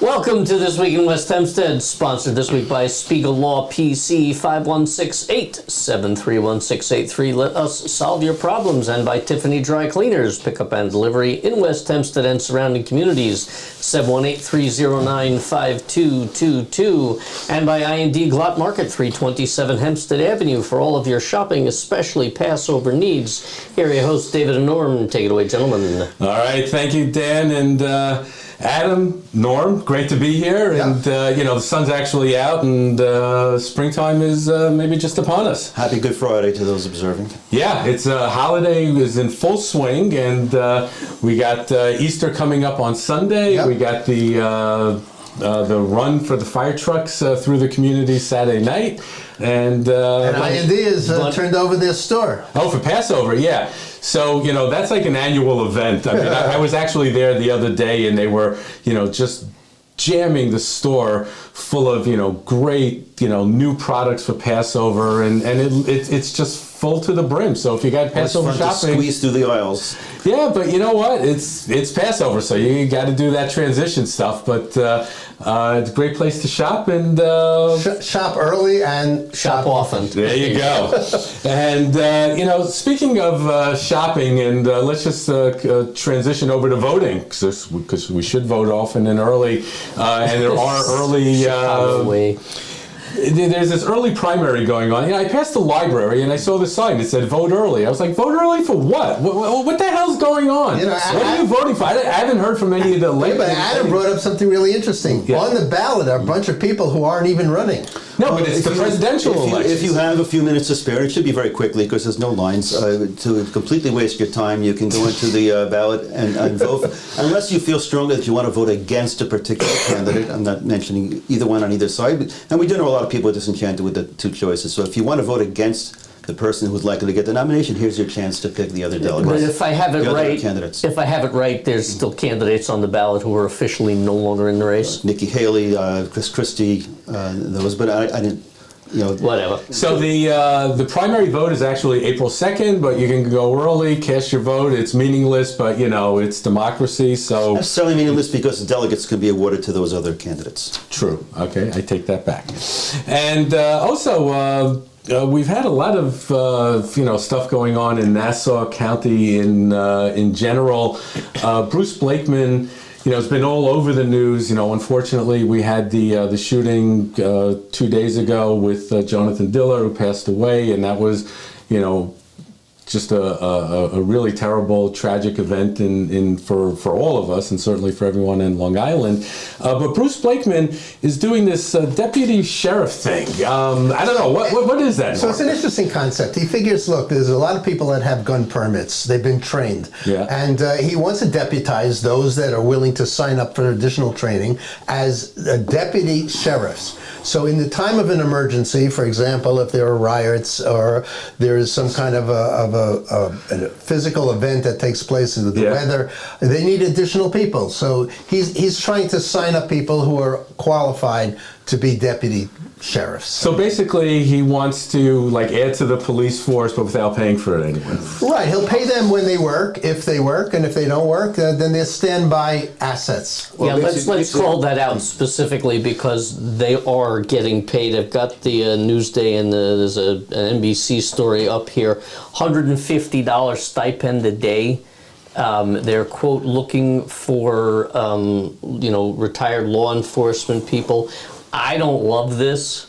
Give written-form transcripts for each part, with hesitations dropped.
Welcome to This Week in West Hempstead, sponsored this week by Spiegel Law PC 5168-731-683. Let us solve your problems. And by Tiffany Dry Cleaners, pickup and delivery in West Hempstead and surrounding communities, 718-309-5222. And by I&D Glot Market, 327 Hempstead Avenue, for all of your shopping, especially Passover needs. Here are your hosts, David and Norm. Take it away, gentlemen. All right, thank you, Dan, and Adam, Norm, great to be here. Yeah. And, the sun's actually out, and springtime is maybe just upon us. Happy Good Friday to those observing. Yeah, it's a holiday is in full swing, and we got Easter coming up on Sunday. Yep. We got the run for the fire trucks through the community Saturday night. And I&D has turned over their store. Oh, for Passover, yeah. So, that's like an annual event. I mean, I was actually there the other day, and they were, just jamming the store full of, great, new products for Passover, and it's just full to the brim. So if you got Passover It's fun shopping, to squeeze through the aisles. Yeah, but you know what? It's Passover, so you got to do that transition stuff. But it's a great place to shop, and Shop early and Shop often. there you go. And speaking of shopping, and let's just transition over to voting, because we should vote often and early, and there are early. There's this early primary going on. I passed the library and I saw the sign that said vote early. I was like, vote early for what? What the hell's going on? What are you voting for? I haven't heard from any of the late. But Adam brought up something really interesting. Yeah. On the ballot are a bunch of people who aren't even running. No, but it's the presidential election. If you have a few minutes to spare, it should be very quickly because there's no lines. To completely waste your time, you can go into the ballot and vote. Unless you feel strongly that you want to vote against a particular candidate. I'm not mentioning either one on either side. And we do know a lot of people are disenchanted with the two choices. So if you want to vote against the person who's likely to get the nomination, here's your chance to pick the other delegates. But if I have it right, candidates. if I have it right, there's still candidates on the ballot who are officially no longer in the race. Nikki Haley, Chris Christie, those, but I didn't. Whatever. So the primary vote is actually April 2nd, but you can go early, cast your vote. It's meaningless, but it's democracy. So necessarily meaningless because the delegates can be awarded to those other candidates. True. Okay, I take that back. And also. We've had a lot of stuff going on in Nassau County in general. Bruce Blakeman, has been all over the news. Unfortunately, we had the shooting 2 days ago with Jonathan Diller, who passed away, and that was just a really terrible, tragic event for all of us, and certainly for everyone in Long Island. But Bruce Blakeman is doing this deputy sheriff thing. I don't know, what is that? So it's an interesting concept. He figures, look, there's a lot of people that have gun permits. They've been trained. Yeah. And he wants to deputize those that are willing to sign up for additional training as deputy sheriffs. So in the time of an emergency, for example, if there are riots or there is some kind of a physical event that takes place in the weather, they need additional people. So he's trying to sign up people who are qualified to be deputy sheriffs. So basically, he wants to add to the police force, but without paying for it anyway. Right. He'll pay them when they work, if they work, and if they don't work, then they're standby assets. Well, let's call that out specifically because they are getting paid. I've got the Newsday and there's an NBC story up here. $150 stipend a day. They're, quote, looking for, retired law enforcement people. I don't love this.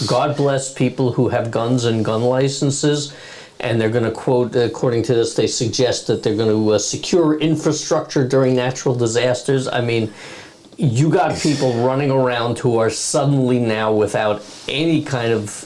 God bless people who have guns and gun licenses. And they're going to, quote, according to this, they suggest that they're going to secure infrastructure during natural disasters. I mean, you got people running around who are suddenly now, without any kind of,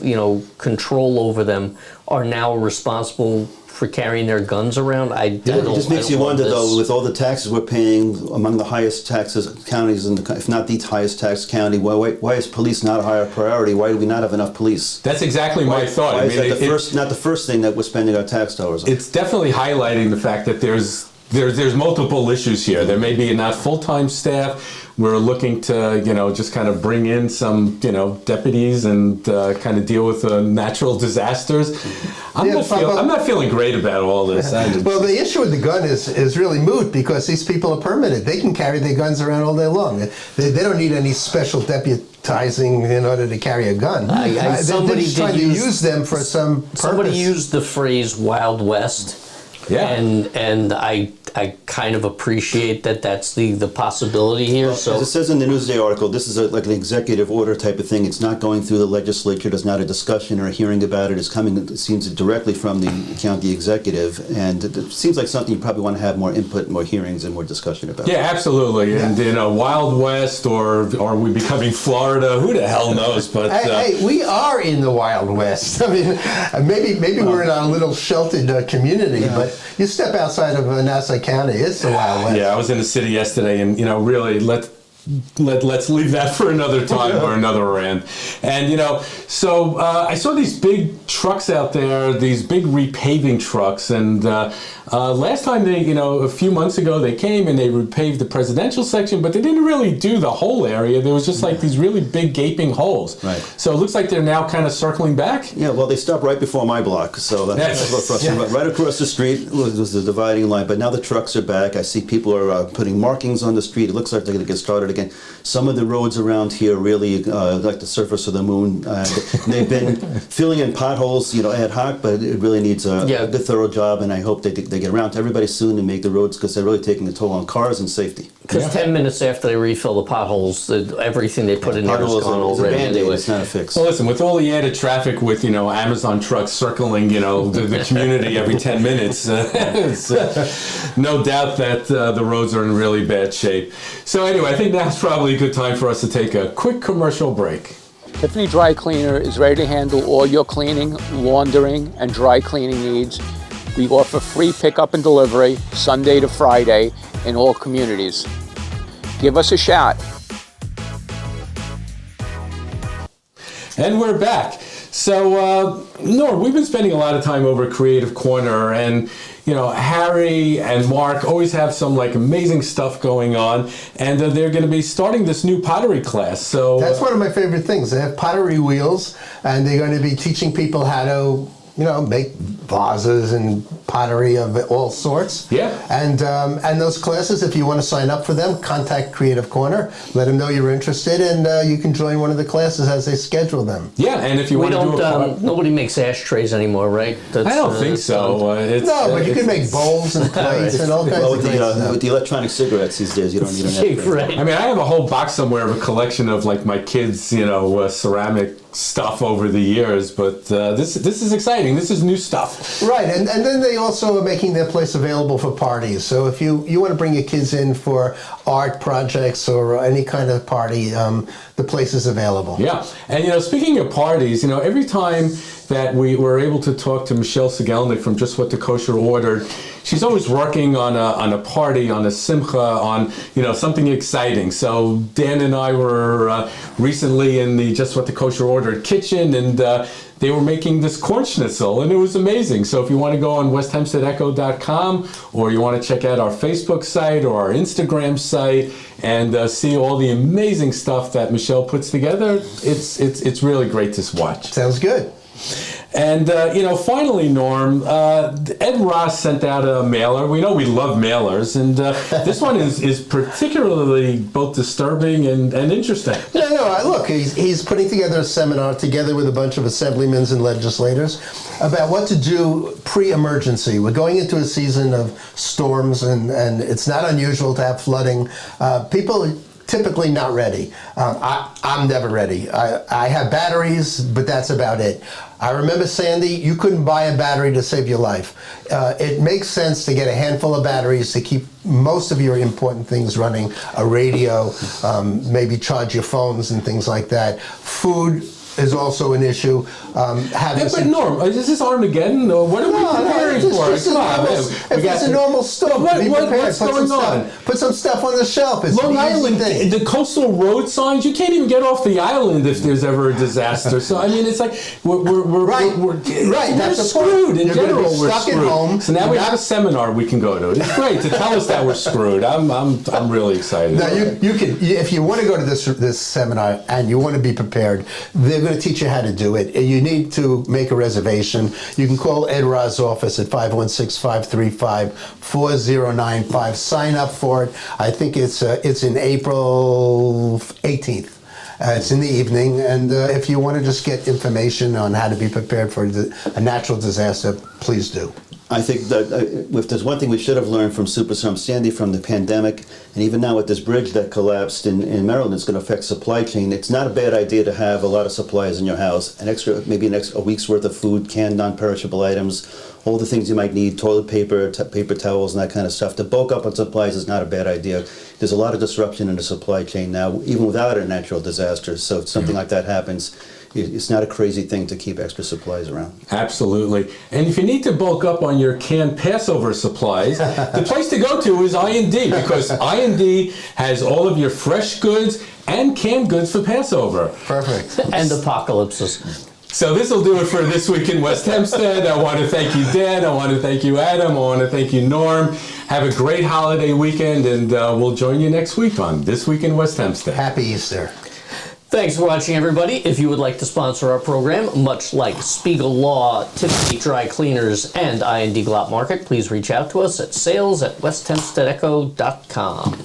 control over them, are now responsible for carrying their guns around. It just makes you wonder, though, with all the taxes we're paying, among the highest taxes counties, if not the highest tax county, why is police not a higher priority? Why do we not have enough police? That's exactly my thought. Why is that not the first thing that we're spending our tax dollars on? It's definitely highlighting the fact that there's there's multiple issues here. There may be not full-time staff. We're looking to, just kind of bring in some, deputies and kind of deal with natural disasters. I'm not feeling great about all this. Well, the issue with the gun is really moot because these people are permitted. They can carry their guns around all day long. They don't need any special deputizing in order to carry a gun. Somebody they're trying to use them for some purpose. Somebody used the phrase Wild West. Yeah. And I kind of appreciate that that's the possibility here. So as it says in the Newsday article, this is like an executive order type of thing. It's not going through the legislature. There's not a discussion or a hearing about it. It's coming, it seems, directly from the county executive. And it seems like something you probably want to have more input, more hearings, and more discussion about. Yeah, absolutely. Yeah. And Wild West, or are we becoming Florida? Who the hell knows? But hey, we are in the Wild West. I mean, maybe we're in a little sheltered community, but you step outside of Nassau County, it's the Wild West. Yeah, I was in the city yesterday, and really let's leave that for another time or another rant. And so I saw these big trucks out there, these big repaving trucks, and last time they, a few months ago, they came and they repaved the presidential section, but they didn't really do the whole area. There was just like these really big gaping holes. Right. So it looks like they're now kind of circling back. Yeah, well, they stopped right before my block, so that's what frustrating. Yeah. Right across the street was the dividing line, but now the trucks are back. I see people are putting markings on the street. It looks like they're going to get started again. Some of the roads around here really like the surface of the moon. They've been filling in potholes, ad hoc, but it really needs a good, thorough job, and I hope they get around to everybody soon and make the roads, because they're really taking a toll on cars and safety. Because 10 minutes after they refill the potholes, everything they put in there is gone already. Anyway. It's not a fix. Well, listen, with all the added traffic with, Amazon trucks circling, the community every 10 minutes, no doubt that the roads are in really bad shape. So anyway, I think now's probably a good time for us to take a quick commercial break. Tiffany Dry Cleaner is ready to handle all your cleaning, laundering, and dry cleaning needs. We offer free pickup and delivery Sunday to Friday in all communities. Give us a shot. And we're back. So, Norm, we've been spending a lot of time over Creative Corner, and Harry and Mark always have some amazing stuff going on, and they're going to be starting this new pottery class. So that's one of my favorite things. They have pottery wheels, and they're going to be teaching people how to make vases and pottery of all sorts. Yeah. And those classes, if you want to sign up for them, contact Creative Corner. Let them know you're interested, and you can join one of the classes as they schedule them. Yeah, and if you want to do nobody makes ashtrays anymore, right? I don't think so. But you can make bowls and plates and all kinds of things. With the electronic cigarettes these days, you don't need an ashtray. Right. I mean, I have a whole box somewhere of a collection of my kids, ceramic stuff over the years, but this is exciting. This is new stuff. Right, and then they also are making their place available for parties. So if you want to bring your kids in for art projects or any kind of party, the place is available. Yeah, and speaking of parties, every time that we were able to talk to Michelle Sigelnik from Just What the Kosher Ordered, she's always working on a party, on a simcha, on something exciting. So Dan and I were recently in the Just What the Kosher Ordered kitchen, and they were making this corn schnitzel, and it was amazing. So if you want to go on westhempsteadecho.com, or you want to check out our Facebook site or our Instagram site and see all the amazing stuff that Michelle puts together, it's really great to watch. Sounds good. And, finally, Norm, Ed Ross sent out a mailer. We know we love mailers, and this one is particularly both disturbing and interesting. No, look, he's putting together a seminar together with a bunch of assemblymen and legislators about what to do pre-emergency. We're going into a season of storms, and it's not unusual to have flooding. People typically not ready. I'm never ready. I have batteries, but that's about it. I remember, Sandy, you couldn't buy a battery to save your life. It makes sense to get a handful of batteries to keep most of your important things running, a radio, maybe charge your phones and things like that. Food, is also an issue. Having But some- Norm, is this Armageddon? Or what are we preparing it's for? just a Come on, normal, man. if We got it's a to- normal store, What- be what- prepared. what's Put going some on? stuff, put some stuff on the shelf. It's Long an easy Island, thing. the coastal road signs, you can't even get off the island if there's ever a disaster. So, I mean, it's like, we're Right. we're That's the screwed. point. In You're gonna general, be we're stuck at screwed. home. So now You're we not- have a seminar we can go to. It's great to tell us that we're screwed. I'm really excited. Now you can, if you want to go to this seminar and you want to be prepared, they're going to teach you how to do it. You need to make a reservation. You can call Ed Ra's office at 516-535-4095. Sign up for it. I think it's in April 18th. It's in the evening, and if you want to just get information on how to be prepared for a natural disaster, please do. I think that if there's one thing we should have learned from Superstorm Sandy, from the pandemic, and even now with this bridge that collapsed in Maryland, it's going to affect supply chain. It's not a bad idea to have a lot of supplies in your house, maybe a week's worth of food, canned non-perishable items, all the things you might need, toilet paper, paper towels, and that kind of stuff. To bulk up on supplies is not a bad idea. There's a lot of disruption in the supply chain now, even without a natural disaster. So if something like that happens, it's not a crazy thing to keep extra supplies around. Absolutely. And if you need to bulk up on your canned Passover supplies, the place to go to is I&D, because I&D has all of your fresh goods and canned goods for Passover. Perfect. And apocalypses. So this will do it for This Week in West Hempstead. I want to thank you, Dan. I want to thank you, Adam. I want to thank you, Norm. Have a great holiday weekend, and we'll join you next week on This Week in West Hempstead. Happy Easter. Thanks for watching, everybody. If you would like to sponsor our program, much like Spiegel Law, Tiffany Dry Cleaners, and I&D Glot Market, please reach out to us at sales@westhempsteadecho.com.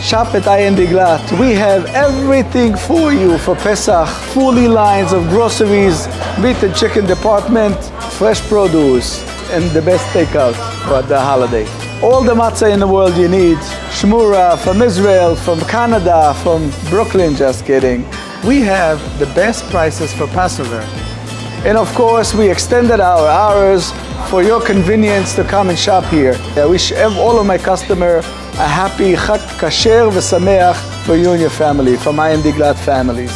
Shop at I&D Glot. We have everything for you for Pesach. Fully lines of groceries, meat and chicken department, fresh produce, and the best takeout for the holiday. All the matzah in the world you need. Shmura from Israel, from Canada, from Brooklyn, just kidding. We have the best prices for Passover. And of course, we extended our hours for your convenience to come and shop here. I wish all of my customers a happy Chag Kasher v'Sameach for you and your family, from I&D Glot families.